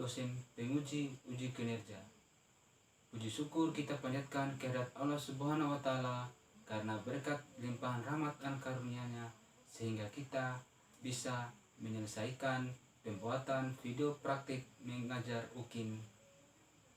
dosen penguji uji kinerja. Puji syukur kita panjatkan kehadirat Allah Subhanahu wa Ta'ala karena berkat limpahan rahmat dan karunia-Nya sehingga kita bisa menyelesaikan pembuatan video praktik mengajar UKIM.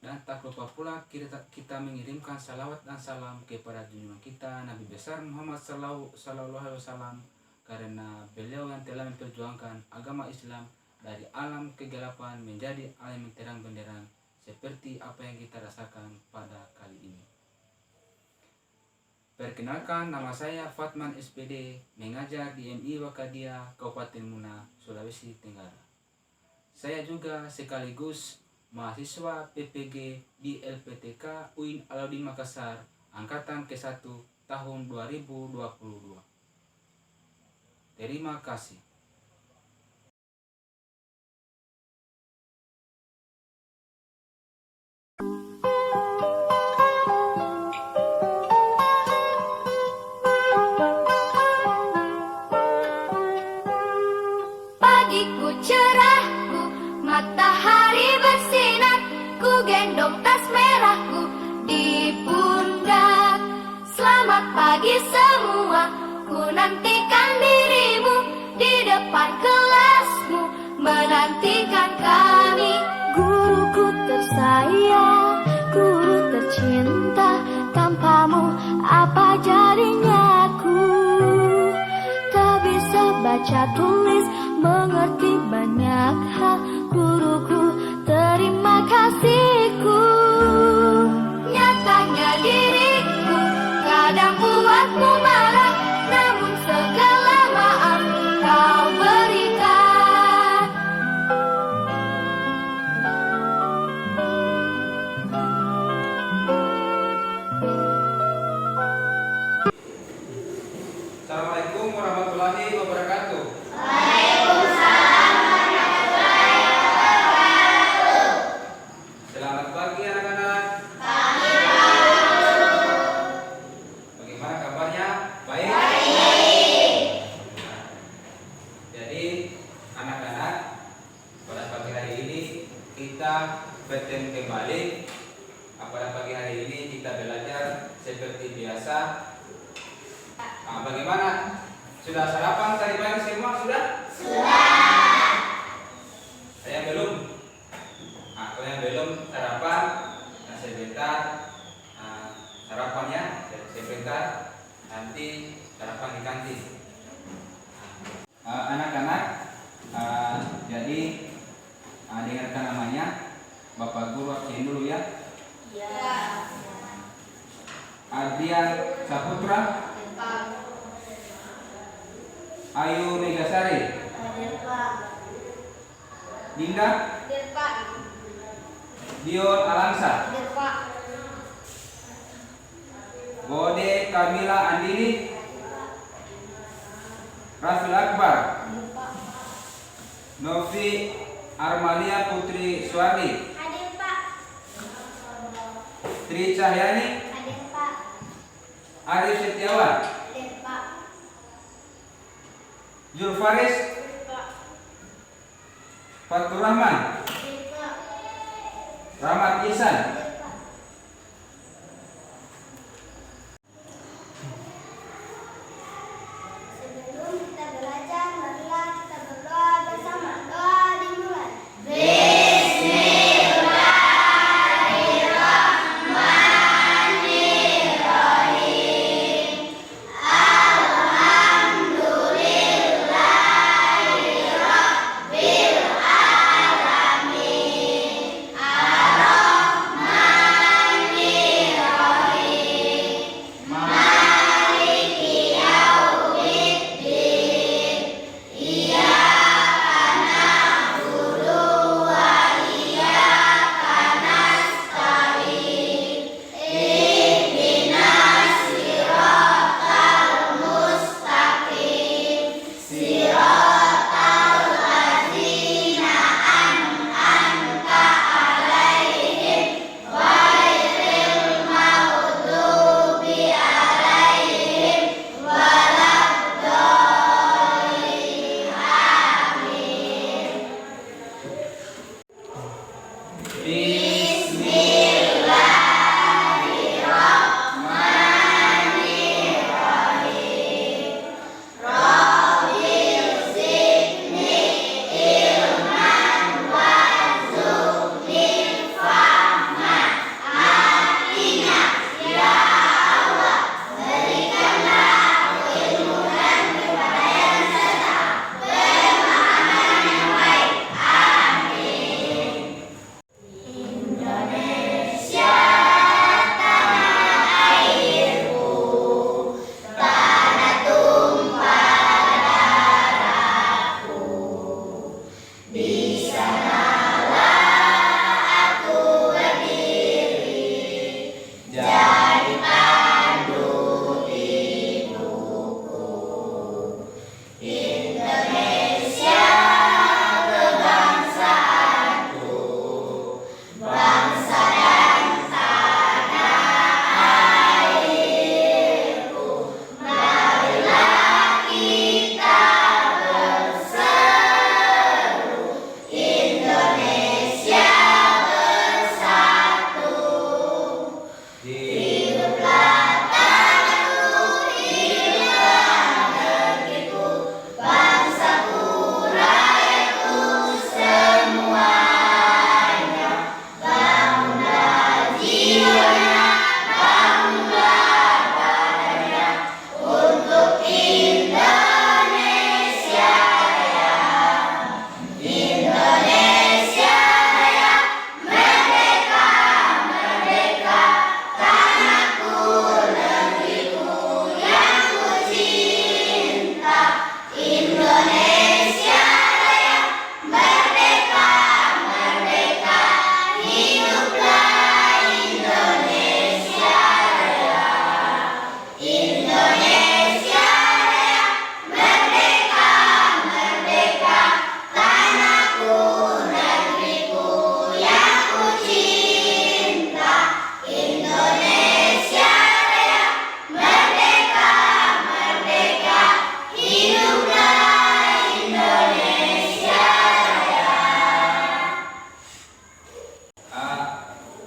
Dan tak lupa pula kita mengirimkan salawat dan salam kepada junjungan kita Nabi besar Muhammad Sallallahu Alaihi Wasallam karena beliau yang telah memperjuangkan agama Islam dari alam kegelapan menjadi alam yang terang benderang seperti apa yang kita rasakan pada kali ini. Perkenalkan, nama saya Fatman SPD, mengajar di MI Wakadia, Kabupaten Muna, Sulawesi Tenggara. Saya juga sekaligus mahasiswa PPG di LPTK UIN Alauddin Makassar, Angkatan ke-1 tahun 2022. Terima kasih. Pagiku cerahku, matahari bersinar, ku gendong tas merahku di pundak. Selamat pagi semua, ku nantikan dirimu di depan kelasmu, menantikan kami. Guruku tersayang, guru tercinta, tanpamu apa jadinya aku? Tak bisa baca tulis, mengerti banyak hal. Guruku, terima kasihku. Nyatanya diriku kadang buatmu marah, namun segala maaf kau berikan. Assalamualaikum warahmatullahi wabarakatuh. Selamat pagi anak-anak. Bagaimana kabarnya? Baik? Jadi anak-anak, pada pagi hari ini kita bertemu kembali. Pada pagi hari ini kita belajar seperti biasa. Bagaimana? Sudah sarapan tadi pagi semua? Sudah? Saya belum. Kalau yang belum sarapan, sebentar sarapannya sebentar, nanti sarapan di kantin. Anak-anak, jadi dengarkan namanya. Bapak Guru absen dulu ya. Adrian Saputra, Ayu Megasari, Dinda, Dion Alansa, Bode Kamila Andini, Rafil Akbar, Novi Armalia Putri Suwardi, Tri Cahyani, Arif Setiawan, Julfaris, Fatur Rahman, Rahmat Ihsan. Sebelum kita belajar, marilah kita berdoa bersama. Doa dimulai. Bismillahirrahmanirrahim.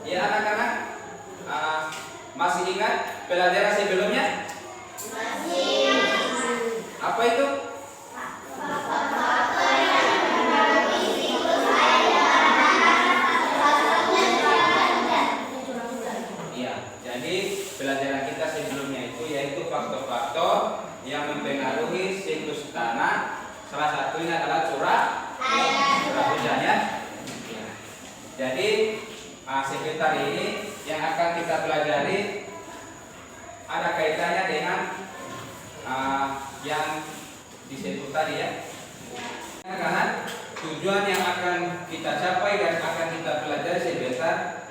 Ya anak-anak, masih ingat pelajaran sebelumnya? Apa itu? Iya, jadi pelajaran kita sebelumnya itu yaitu faktor-faktor yang mempengaruhi siklus tanah. Salah satunya adalah curah hujan ya. Iya. Jadi sekitar ini yang akan kita pelajari ada kaitannya dengan yang disebut tadi ya. Karena tujuan yang akan kita capai dan akan kita pelajari sebentar,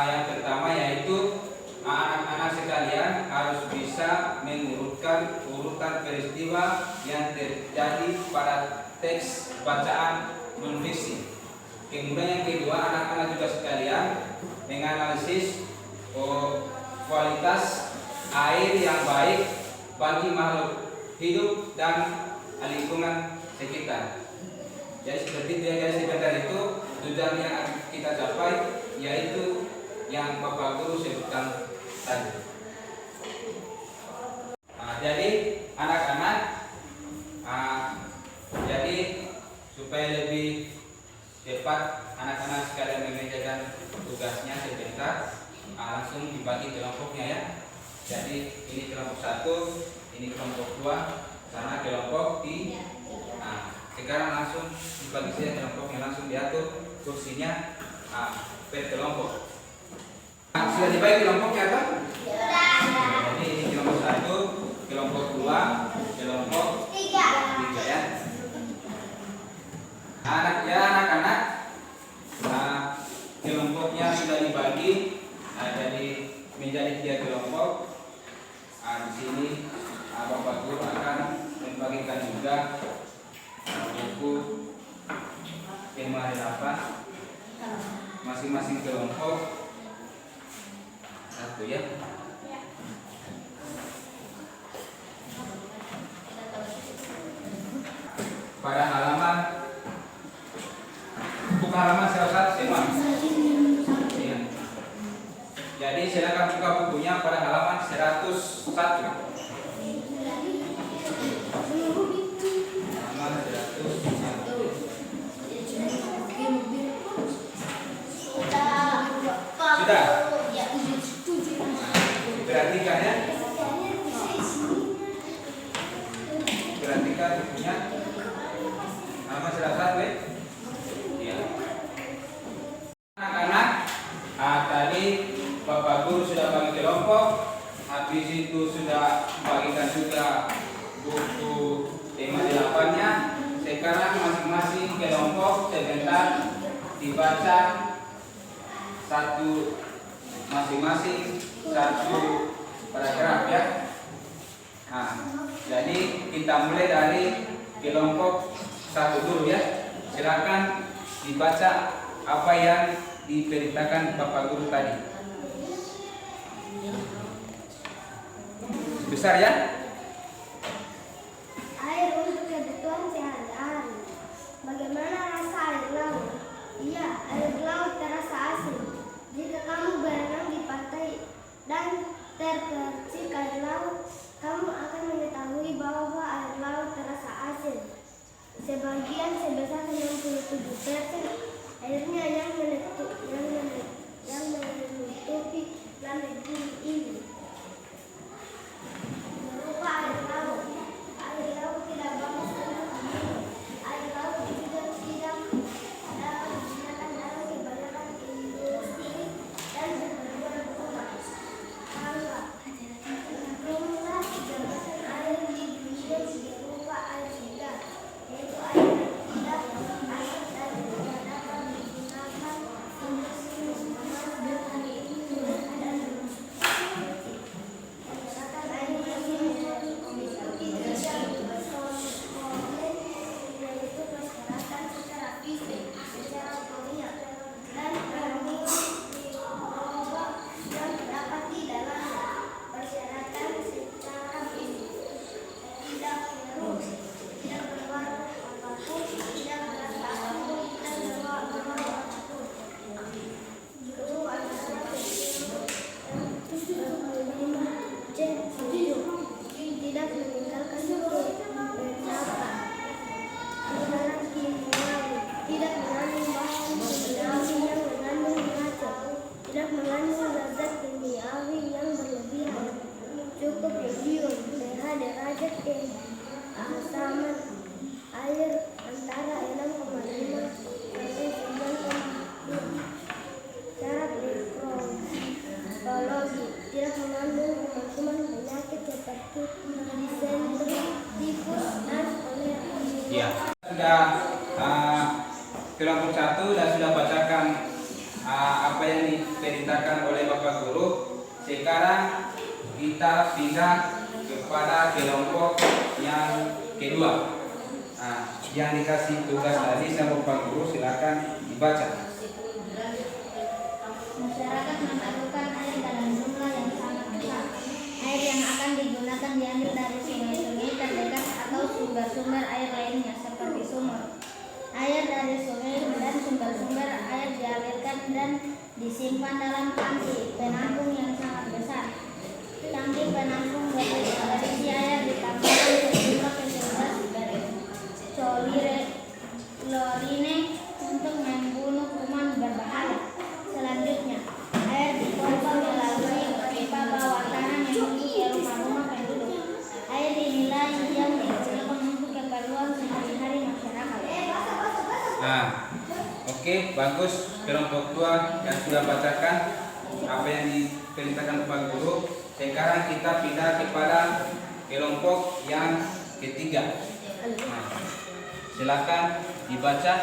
yang pertama yaitu anak-anak sekalian harus bisa mengurutkan urutan peristiwa yang terjadi pada teks bacaan non-fiksi. Kemudian yang kedua, anak-anak juga sekalian menganalisis kualitas air yang baik bagi makhluk hidup dan lingkungan sekitar. Jadi seperti itu ya guys, sebentar itu tujuan yang kita capai yaitu yang Bapak Guru sebutkan tadi. Jadi anak-anak, jadi supaya lebih cepat anak-anak sekalian mengerjakan tugasnya sebentar, langsung dibagi kelompoknya ya. Jadi ini kelompok 1, ini kelompok 2, sana kelompok 3. Sekarang langsung dibagi saja kelompoknya, langsung diatur kursinya per kelompok. Sudah dibagi kelompoknya apa? Jadi ini kelompok 1, kelompok 2, kelompok 3 ya. Anak-anak, kelompoknya sudah dibagi, jadi menjadi 3 kelompok. Di sini Bapak Guru akan membagikan juga buku tema harapan masing-masing kelompok 1 ya. Pada halaman, buka halaman 101 semua. Ya. Jadi silakan buka bukunya pada halaman 101. Sudah. Perhatikan ya. Perhatikan bukunya. Halaman 101 ya. Ya. Anak-anak, tadi Bapak Guru sudah bagi kelompok. Habis itu sudah bagikan juga buku tema 8-nya. Sekarang masing-masing kelompok sebentar dibaca masing-masing satu paragraf ya. Jadi kita mulai dari kelompok 1 dulu ya. Silakan dibaca apa yang diperintahkan Bapak Guru tadi. Besar ya. Air untuk kebutuhan sehari-hari. Bagaimana rasa air laut? Iya, air laut terasa asin. Jika kamu berenang di pantai dan terpercik air laut, kamu akan mengetahui bahwa air laut terasa asin. Sebagian sebesar 67% airnya yang menutupi planet bumi ini merupakan disentri, tifus, dan kolera. Ya, sudah kelompok 1 dan sudah bacakan apa yang diperintahkan oleh Bapak Guru. Sekarang kita pindah kepada kelompok yang kedua. Yang dikasih tugas tadi sama Bapak Guru, silakan dibaca. Masyarakat memerlukan air dalam jumlah yang sangat besar. Air yang akan digunakan diambil dari sungai-sungai terdekat atau sumber-sumber air lainnya seperti sumur. Air dari sungai dan sumber-sumber air dialirkan dan disimpan dalam tangki penampung yang sangat besar. Tangki penampung berisi air ditambahkan sejumlah fasilitas klorine untuk membunuh kuman berbahaya. Selanjutnya, air dipompa melalui pipa bawah tanah menuju ke rumah-rumah penduduk. Air dinilai yang digunakan untuk keperluan sehari-hari masyarakat. Oke, bagus. Kelompok 2 yang sudah bacakan apa yang diperintahkan Bapak Guru. Sekarang kita pindah kepada kelompok yang ketiga. Silakan dibaca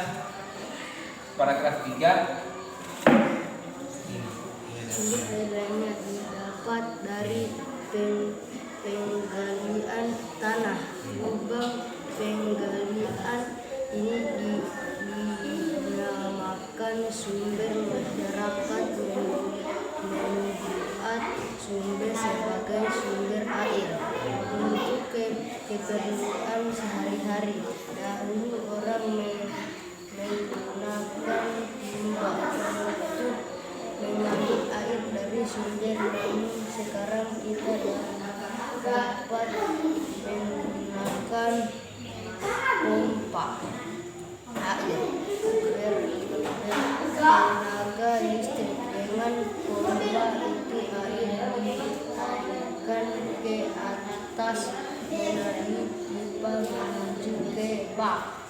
paragraf 3. Sumber air lainnya didapat dari penggalian tanah. Lubang penggalian ini dinamakan sumber. Masyarakat membuat sumber sebagai sumber air untuk keperluan sehari-hari. Dahulu orang menggunakan limbah untuk mengambil air dari sumber, namun sekarang kita dapat menggunakan pompa air bertenaga listrik. Dengan pompa itu air dialirkan ke atas melalui pipa menuju ke bak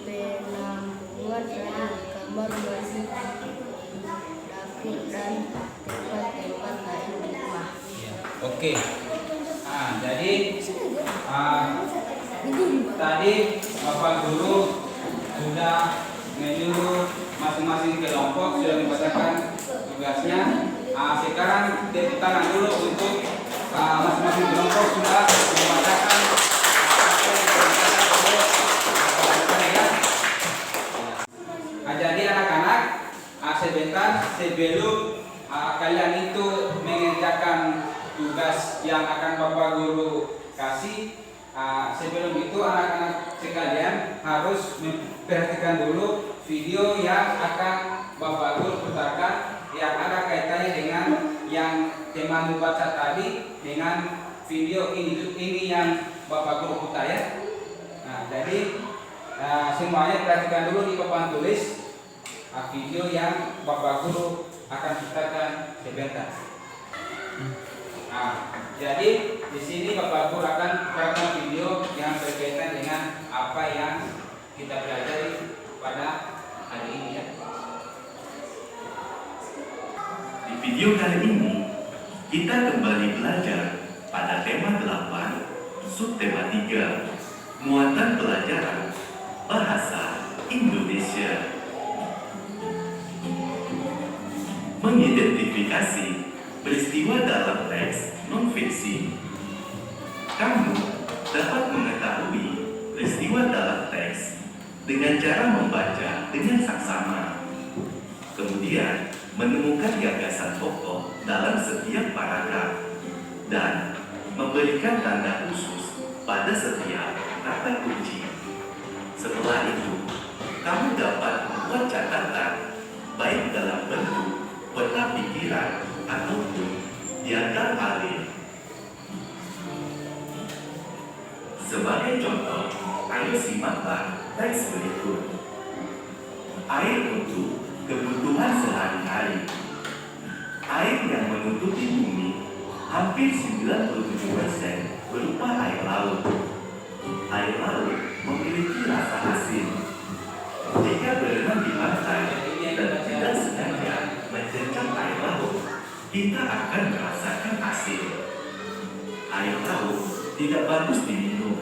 penampungan air, kamar mandi, dapur, dan tempat-tempat lain di rumah. Oke. Jadi tadi Bapak Guru sudah menyuruh masing-masing kelompok sudah membacakan tugasnya. Sekarang tepuk tangan dulu untuk masing-masing kelompok sudah membacakan apa yang diperintahkan oleh Bapak Guru ya. Jadi anak-anak, sebentar sebelum kalian itu mengerjakan tugas yang akan Bapak Guru kasih, sebelum itu anak-anak sekalian harus memperhatikan dulu video yang akan Bapak Guru putarkan yang ada kaitannya dengan yang teman membaca tadi dengan video ini yang Bapak Guru putar ya. Jadi semuanya perhatikan dulu di papan tulis video yang Bapak Guru akan putarkan sebentar. Jadi di sini Bapak Guru akan putarkan video yang berkaitan dengan apa yang kita pelajari pada hari ini ya. Di video kali ini kita kembali belajar pada tema 8, subtema 3, muatan pelajaran bahasa Indonesia. Mengidentifikasi peristiwa dalam teks non-fiksi. Kamu dapat mengetahui peristiwa dalam teks dengan cara membaca dengan saksama. Kemudian, menemukan gagasan pokok dalam setiap paragraf dan memberikan tanda khusus pada setiap kata kunci. Setelah itu, kamu dapat membuat catatan baik dalam bentuk peta pikiran ataupun diagram alir. Sebagai contoh, ayo simaklah teks berikut. Air untuk kebutuhan sehari-hari. Air yang menutupi bumi hampir 97% berupa air laut. Air laut memiliki rasa asin. Jika berenang di pantai dan tidak sengaja mencercah air laut, kita akan merasakan asin. air laut tidak bagus diminum.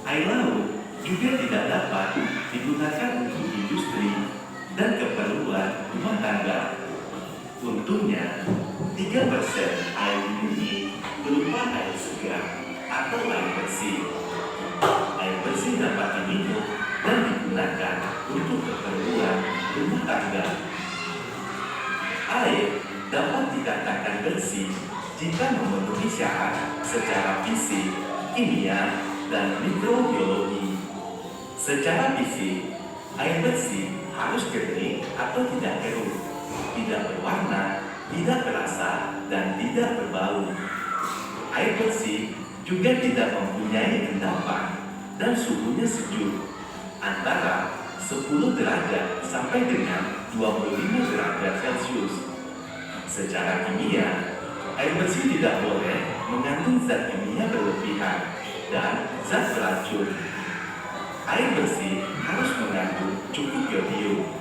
Air laut juga tidak dapat digunakan untuk industri dan keperluan rumah tangga. Untungnya, 3% air di bumi berupa air segar atau air bersih. Air bersih dapat diminum dan digunakan untuk keperluan rumah tangga. Air dapat dikatakan bersih jika memenuhi syarat secara fisik, kimia, dan mikrobiologi. Secara fisik, air bersih harus jernih atau tidak keruh, tidak berwarna, tidak berasa, dan tidak berbau. Air bersih juga tidak mempunyai endapan dan suhunya sejuk, antara 10 derajat sampai dengan 25 derajat Celcius. Secara kimia, air bersih tidak boleh mengandung zat kimia berlebihan dan zat beracun. Air bersih harus mengandung cukup yodium.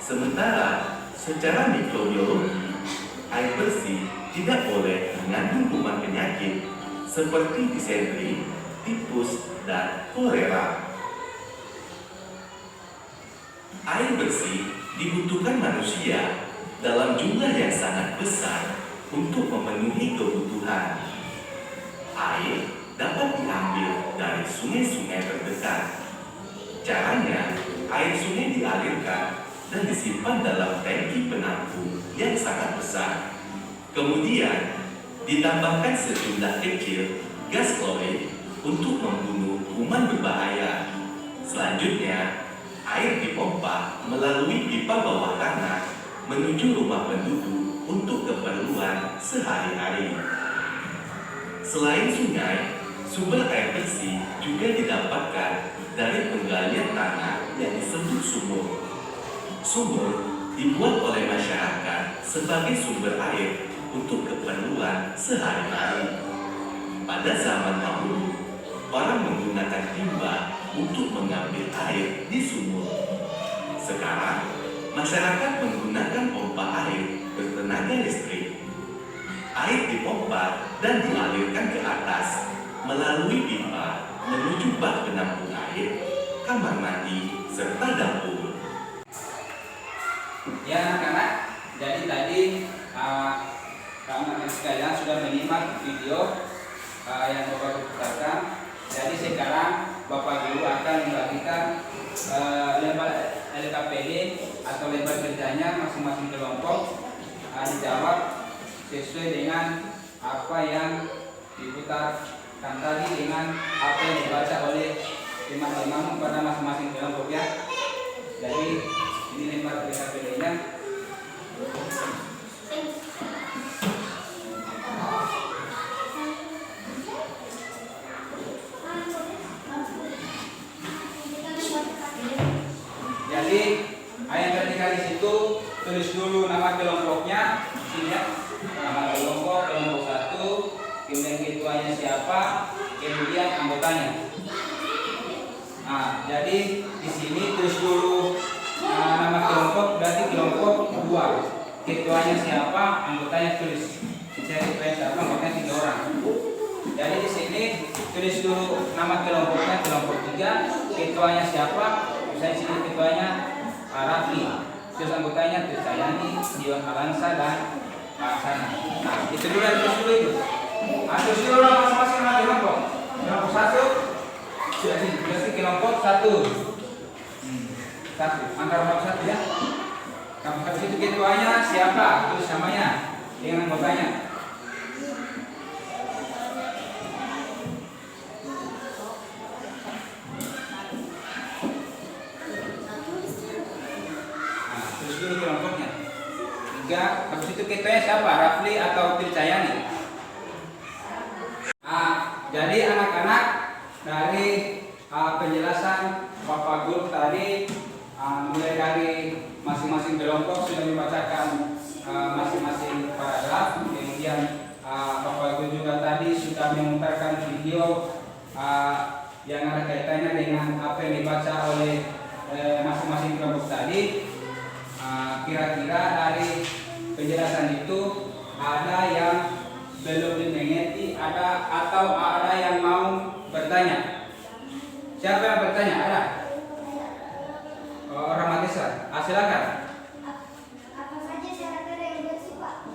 Sementara secara mikrobiologi, air bersih tidak boleh mengandung kuman penyakit seperti disentri, tipus, dan kolera. Air bersih dibutuhkan manusia dalam jumlah yang sangat besar untuk memenuhi kebutuhan. Air dapat diambil dari sungai-sungai terdekat. Caranya, air sungai dialirkan dan disimpan dalam tangki penampung yang sangat besar. Kemudian, ditambahkan sejumlah kecil gas klorid untuk membunuh kuman berbahaya. Selanjutnya, air dipompa melalui pipa bawah tanah menuju rumah penduduk untuk keperluan sehari-hari. Selain sungai, sumber air bersih juga didapatkan dari penggalian tanah yang disebut sumur. Sumur dibuat oleh masyarakat sebagai sumber air untuk keperluan sehari-hari. Pada zaman dahulu, orang menggunakan timba untuk mengambil air di sumur. Sekarang, masyarakat menggunakan pompa air bertenaga listrik. Air dipompa dan dialirkan ke atas melalui pipa menuju bak penampung air, kamar mandi, serta dapur. Ya anak-anak, jadi tadi anak-anak sekalian sudah menyimak video yang Bapak putarkan. Jadi sekarang Bapak Guru akan membagikan lembar LKPD atau lembar kerjanya masing-masing kelompok dijawab sesuai dengan apa yang diputarkan tadi dengan apa yang dibaca oleh teman-teman pada masing-masing kelompok ya. Jadi ini lembar LKPD-nya. Jadi ayat ketika di situ tulis dulu nama kelompoknya, sini ya. Nama kelompok 1, kemudian ketuanya siapa, kemudian anggotanya. Nah, jadi di sini tulis dulu nama kelompok, berarti kelompok 2. Ketuanya siapa, anggotanya tulis. Saya ketuanya siapa, anggotanya 3 orang. Jadi di sini tulis dulu nama kelompoknya, kelompok 3, ketuanya siapa. Saya sini ketuanya Rafli, terus anggotanya Trisayani, Dion Alansa, dan Sana. Nah, itu dulu yang tulis dulu itu. Tulis dulu masing-masing nama kelompok. Kelompok 1, sudah sini, berarti kelompok 1. 1, angka nomor 1 ya. Kelompok 1 itu ketuanya siapa, terus namanya dengan anggotanya. Kelompoknya 3, habis itu ketuanya siapa, Rafli atau Trisayani. Jadi anak-anak dari penjelasan Bapak Guru tadi, mulai dari masing-masing kelompok sudah membacakan masing-masing paragraf, kemudian Bapak Guru juga tadi sudah memutarkan video yang ada kaitannya dengan apa yang dibaca oleh masing-masing kelompok tadi. Kira-kira dari penjelasan itu ada yang belum dimengerti, ada atau ada yang mau bertanya? Siapa yang bertanya? Ada? Oh, Rahmatisa. Silakan. Apa saja syarat air yang bersih, Pak?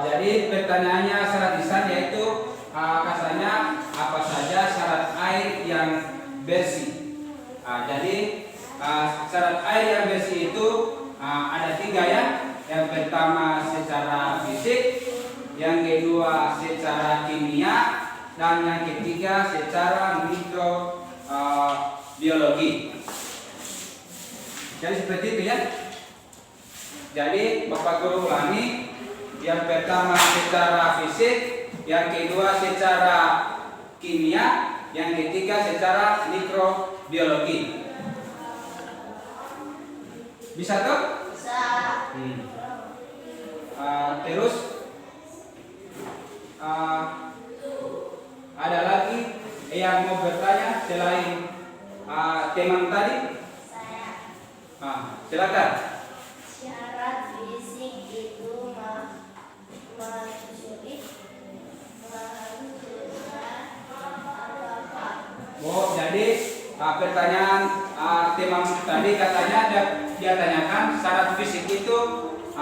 Jadi pertanyaannya syarat lisan yaitu katanya apa saja syarat air yang bersih. Jadi syarat air yang bersih itu ada 3 ya. Yang pertama secara fisik, yang kedua secara kimia, dan yang ketiga secara mikrobiologi. Jadi seperti itu ya. Jadi Bapak Guru ulangi, yang pertama secara fisik, yang kedua secara kimia, yang ketiga secara mikrobiologi. Bisa tuh? Bisa. Terus ada lagi yang mau bertanya selain teman tadi? Saya. Silakan. Syarat fisik itu maksudnya apa? Oh, jadi pertanyaan teman tadi katanya dia tanyakan syarat fisik itu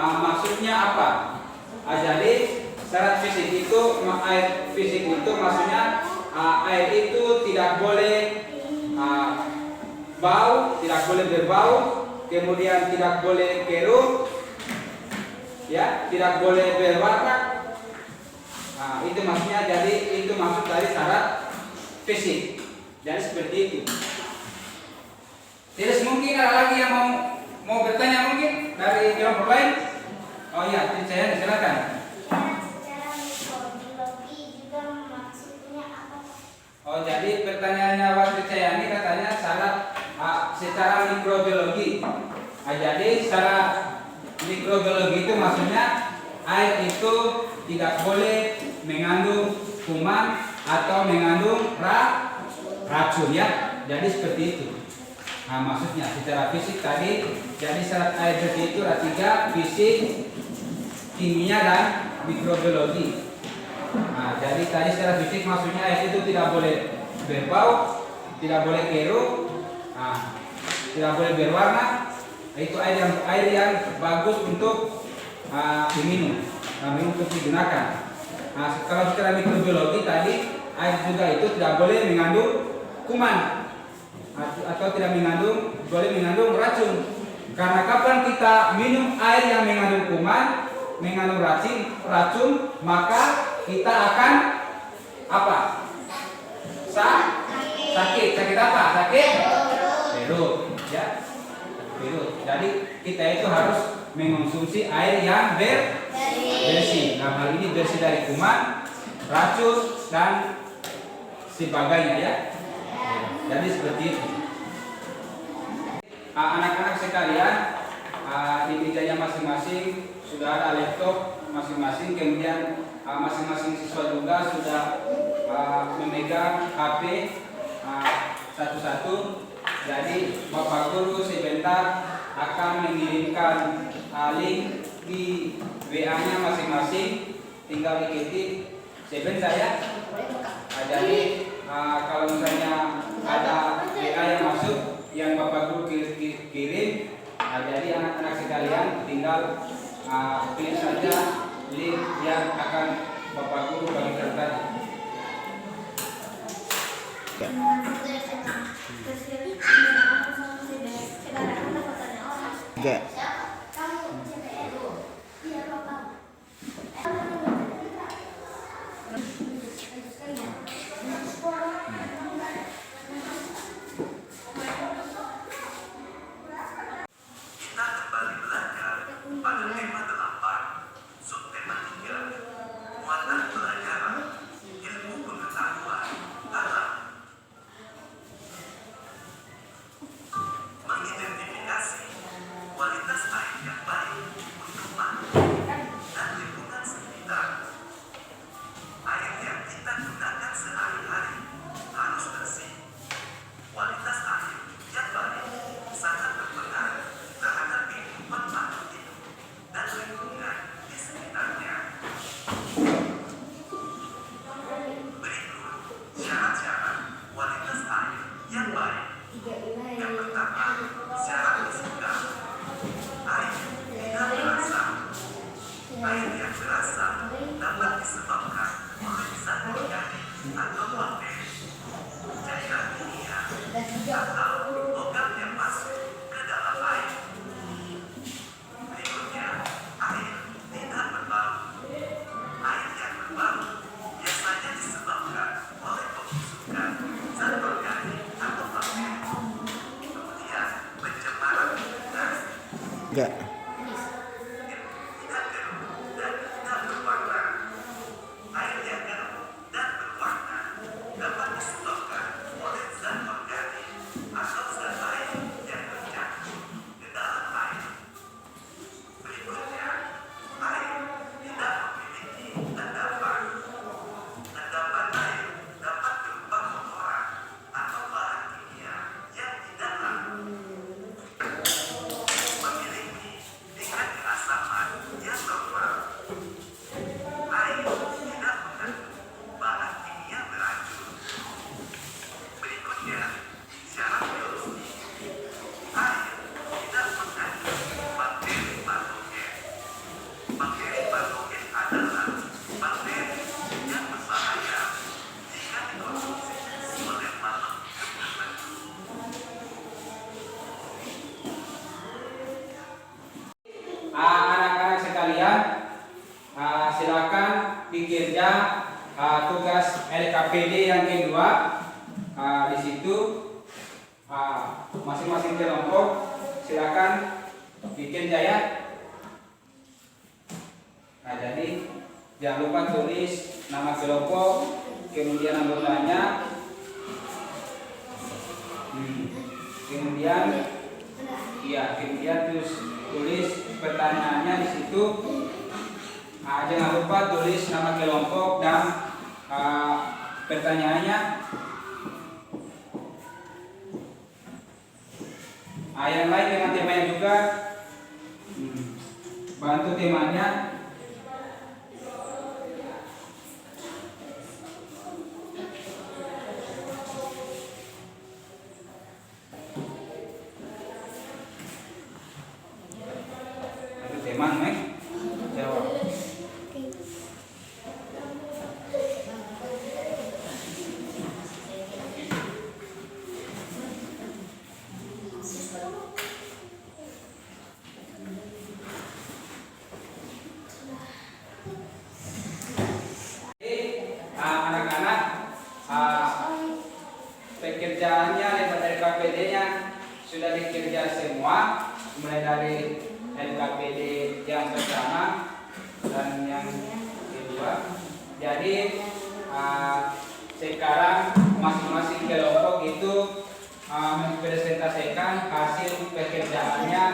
maksudnya apa? Jadi syarat fisik itu air fisik itu maksudnya air itu tidak boleh bau, tidak boleh berbau, kemudian tidak boleh keruh, ya, tidak boleh berwarna. Itu maksudnya, jadi itu maksud dari syarat fisik. Jadi seperti itu. Terus mungkin ada lagi yang mau bertanya mungkin dari kelompok lain? Oh iya, saya silakan. Syarat secara mikrobiologi juga maksudnya apa? Oh, jadi pertanyaannya waktu saya ini katanya syarat secara mikrobiologi. Jadi secara mikrobiologi itu maksudnya air itu tidak boleh mengandung kuman atau mengandung racun ya. Jadi seperti itu. Maksudnya secara fisik tadi, jadi syarat air bersih itu ada 3, fisik, kimia, dan mikrobiologi. Jadi tadi secara fisik maksudnya air itu tidak boleh berbau, tidak boleh keruh, tidak boleh berwarna. Itu air yang bagus untuk diminum, untuk digunakan. Kalau secara mikrobiologi tadi air juga itu tidak boleh mengandung kuman atau tidak boleh mengandung racun. Karena kapan kita minum air yang mengandung kuman, mengandung racun, maka kita akan apa? Sakit apa? Sakit perut, ya. Perut. Jadi kita itu harus mengonsumsi air yang bersih. Nah, hal ini bersih dari kuman, racun, dan sebagainya ya. Jadi seperti itu. Anak-anak sekalian, di mejanya masing-masing sudah ada laptop masing-masing, kemudian masing-masing siswa juga sudah memegang HP satu-satu. Jadi Bapak Guru sebentar akan mengirimkan link di WA-nya masing-masing, tinggal diketik sebentar ya. Jadi kalau misalnya ada WA yang masuk yang Bapak Guru kirim, jadi anak-anak sekalian tinggal klik saja link yang akan Bapak Guru bagikan tadi. Oke. Kita kembali belajar pada tema 8, subtema 3, muatan pelajaran, ilmu pengetahuan alam. Mengidentifikasi kualitas air yang baik untuk makhluk dan lingkungan sekitar. Air yang kita gunakan sehari-hari harus bersih. Kualitas air yang baik sangat berpengaruh terhadap kehidupan makhluk hidup dan lingkungan. Air yang berasap dapat disebabkan oleh zat organik atau bakteri, cairan kimia, atau logam yang masuk ke dalam air. Berikutnya, air tidak berbau. Air yang berbau biasanya disebabkan oleh pembusukan zat organik atau bakteri. Kemudian, pencemaran lingkungan. Enggak. Tidak keruh dan tidak berwarna. Air yang keruh dan berwarna dapat disebabkan oleh zat organik atau zat lain yang tercampur ke dalam air. Berikutnya, air tidak memiliki endapan. Endapan air dapat berupa kotoran atau bahan kimia yang tidak laku. Memiliki tingkat keasaman yang normal. Air tidak mengandung bahan kimia beracun. Berikutnya, syarat biologi. Air tidak mengandung bakteri patogen. Bakteri patogen adalah bakteri yang berbahaya jika dikonsumsi oleh makhluk hidup tertentu. Anak-anak sekalian, silakan dikerja tugas LKPD yang kedua. Di situ masing-masing kelompok silakan dikerja ya. Nah, jadi jangan lupa tulis nama kelompok, kemudian anggotanya, kemudian tulis pertanyaannya di situ. Jangan lupa tulis nama kelompok dan pertanyaannya. Yang lain dengan temanya juga, bantu temanya. Teman, jawab. Anak-anak, pekerjaannya daripada LKPD-nya sudah dikerja semua, mulai dari LKPD yang pertama dan yang kedua. Jadi sekarang masing-masing kelompok itu mempresentasikan hasil pekerjaannya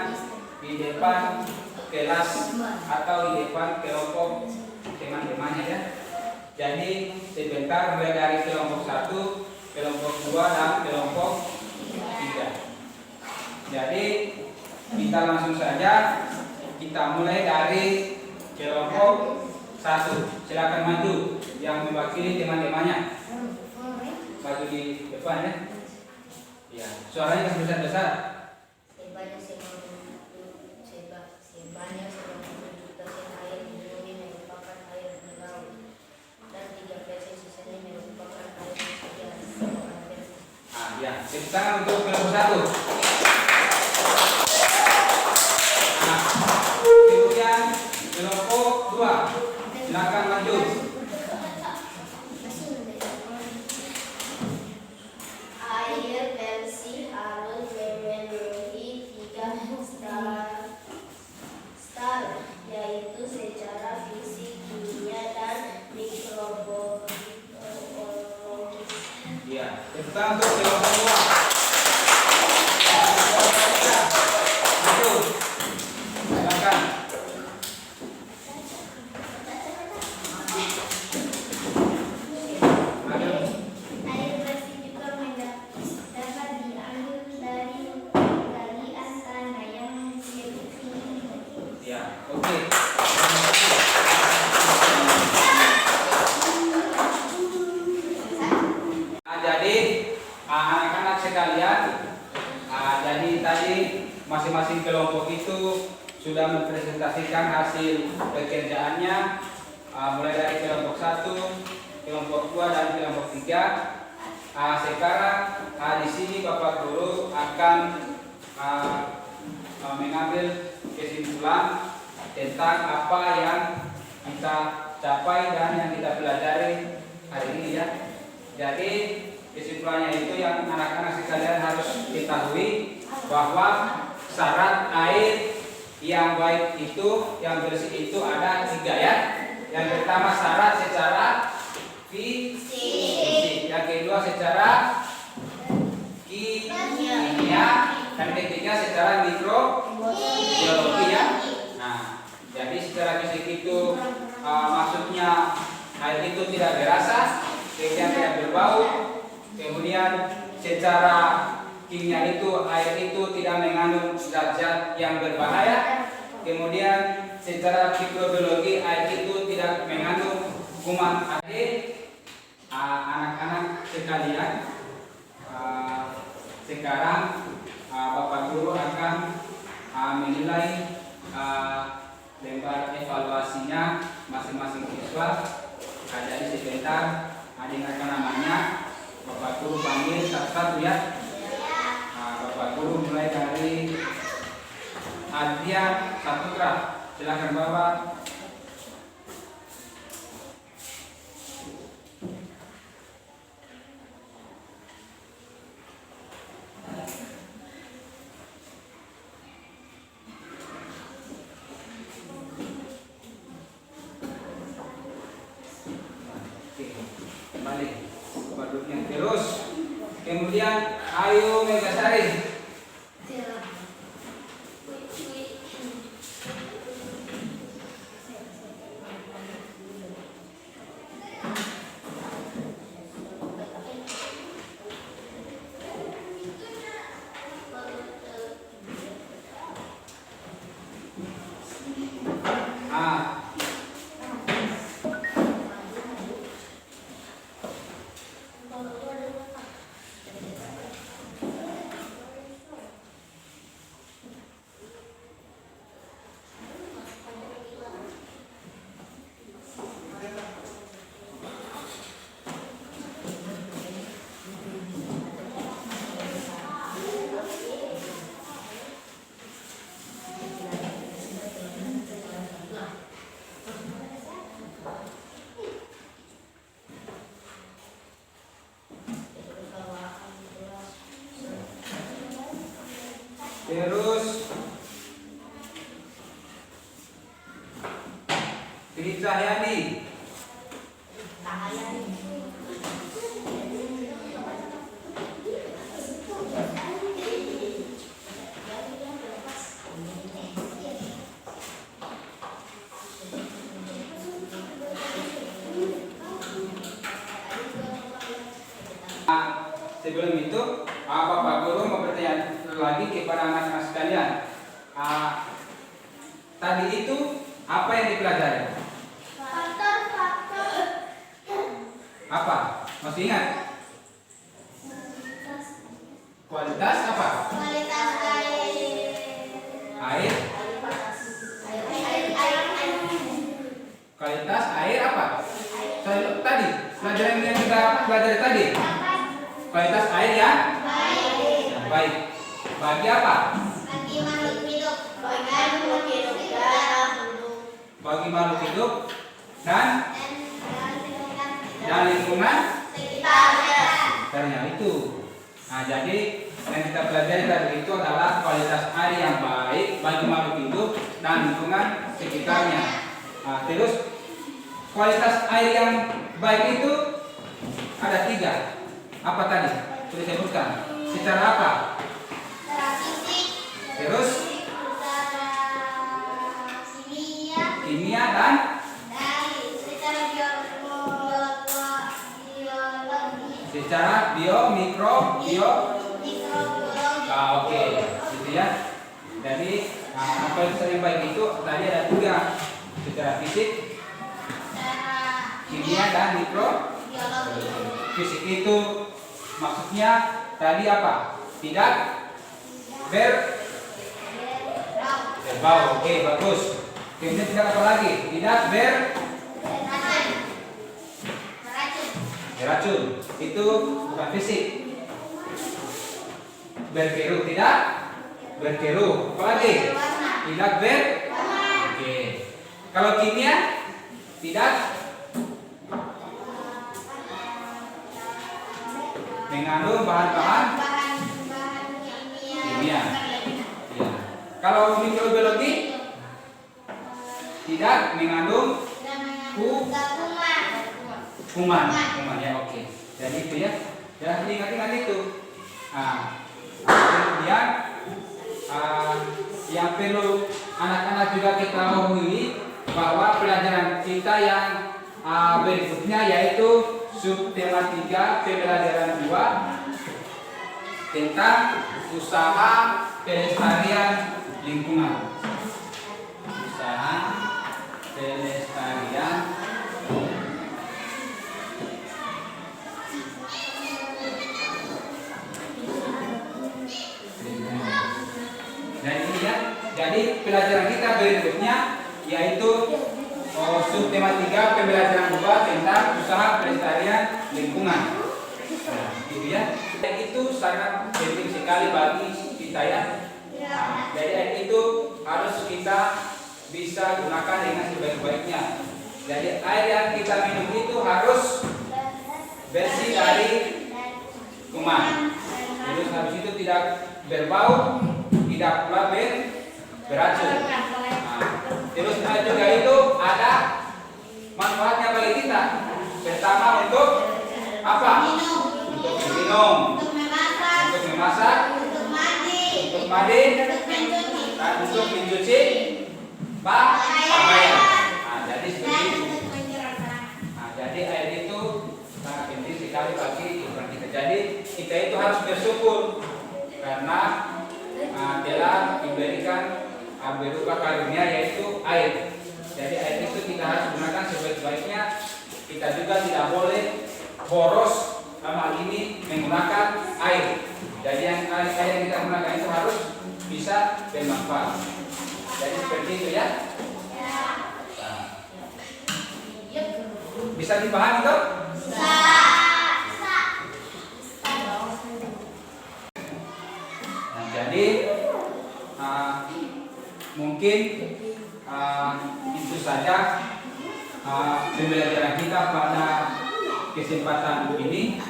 di depan kelas atau di depan kelompok teman-temannya ya. Jadi sebentar mulai dari kelompok 1, kelompok 2 dan kelompok 3. Jadi kita langsung saja, kita mulai dari kelompok 1. Silakan maju yang mewakili teman-temannya. Maju di depan ya. Ya, suaranya besar-besar. Sebanyak 90% air minum merupakan air di laut dan 3% sisanya merupakan air yang segar. Ya, tepuk tangan untuk kelompok 1. Kemudian kelompok 2, silakan maju. Air bersih harus memenuhi 3 standar, yaitu secara fisik, kimia, dan mikrobiologis. Ya, tepuk tangan untuk kelompok 2. Maju. Silakan. Maju. Air bersih juga dapat diambil dari galian tanah yang bersih. Ya, oke. Jadi anak perhatikan hasil pekerjaannya mulai dari kelompok 1, kelompok 2 dan kelompok 3. Sekarang di sini Bapak Guru akan mengambil kesimpulan tentang apa yang kita capai dan yang kita pelajari hari ini ya. Jadi kesimpulannya itu yang anak-anak sekalian harus ketahui bahwa syarat air yang baik itu, yang bersih itu ada 3 ya. Yang pertama syarat secara fisik, yang kedua secara kimia, dan ketiga secara mikrobiologi ya. Nah, jadi secara fisik itu maksudnya air itu tidak berasa, kemudian tidak berbau. Kemudian secara kimia itu air itu tidak mengandung zat-zat yang berbahaya. Kemudian secara mikrobiologi air itu tidak mengandung kuman. Anak-anak sekalian, sekarang Bapak Guru akan menilai lembar evaluasinya masing-masing siswa. Jadi sebentar dengarkan namanya. Bapak Guru panggil satu-satu ya. Bapak Guru mulai dari Adrian Saputra. Silakan Bapak. Balik waduknya terus. Kemudian Ayu Megasari. Terus Tri Cahyani. Sebelum itu Bapak Guru mau bertanya lagi kepada anak-anak sekalian. Tadi itu apa yang dipelajari? Faktor-faktor. Apa? Masih ingat? Kualitas apa? Kualitas air. Air. Kualitas air apa? Tadi pelajaran yang kita pelajari tadi. Kualitas air yang baik. Bagi apa? Bagi makhluk hidup. Bagi makhluk hidup dan lingkungan sekitarnya itu. Nah, jadi yang kita pelajari tadi itu adalah kualitas air yang baik bagi makhluk hidup dan lingkungan sekitarnya. Nah, terus kualitas air yang baik itu ada 3. Apa tadi? Sudah sebutkan. Secara apa? Secara fisik. Terus Secara kimia dan secara biologi. secara mikrobiologi. Oke, gitu ya. Jadi apa yang baik itu tadi ada 3. Secara fisik, kimia dan mikrobiologi. Fisik itu maksudnya tadi apa? Tidak berbau. Oke, bagus. Kemudian tidak apa lagi? Tidak beracun. Itu bukan fisik. Berkeruh, tidak berkeruh. Apa lagi? Tidak Oke. Kalau kimia tidak mengandung bahan-bahan kimia. Ya. Kalau mikrobiologi tidak mengandung kuman ya, oke. Jadi itu ya. Ya, ingat itu. Nah, kemudian yang perlu anak-anak juga ketahui bahwa pelajaran kita yang berikutnya yaitu subtema 3 pembelajaran 2 tentang usaha pelestarian lingkungan. Usaha pelestarian dan ini ya, jadi pelajaran kita berikutnya yaitu subtema 3 pembelajaran 2 tentang usaha pelestarian lingkungan. Nah, gitu ya. Dan itu sangat penting sekali bagi kita ya. Nah, jadi air itu harus kita bisa gunakan dengan sebaik-baiknya. Jadi air yang kita minum itu harus bersih dari kuman. Terus habis itu tidak berbau, tidak pula beracun. Nah, terus juga itu ada manfaatnya bagi kita. Pertama untuk apa? Untuk minum, untuk memasak, untuk mandi, dan untuk mencuci pakaian. Nah, jadi seperti itu. Nah, jadi air itu sangat penting sekali bagi kehidupan kita. Jadi kita itu harus bersyukur karena telah diberikan berupa karunia yaitu air. Jadi air itu kita harus gunakan sebaik-baiknya. Kita juga tidak boleh boros dalam hal ini menggunakan air. Jadi air yang kita gunakan itu harus bisa bermanfaat. Jadi seperti itu ya. Nah, bisa dipahami toh? Nah, jadi mungkin itu saja pembelajaran kita pada kesempatan ini.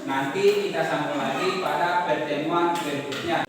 Nanti kita sambung lagi pada pertemuan berikutnya.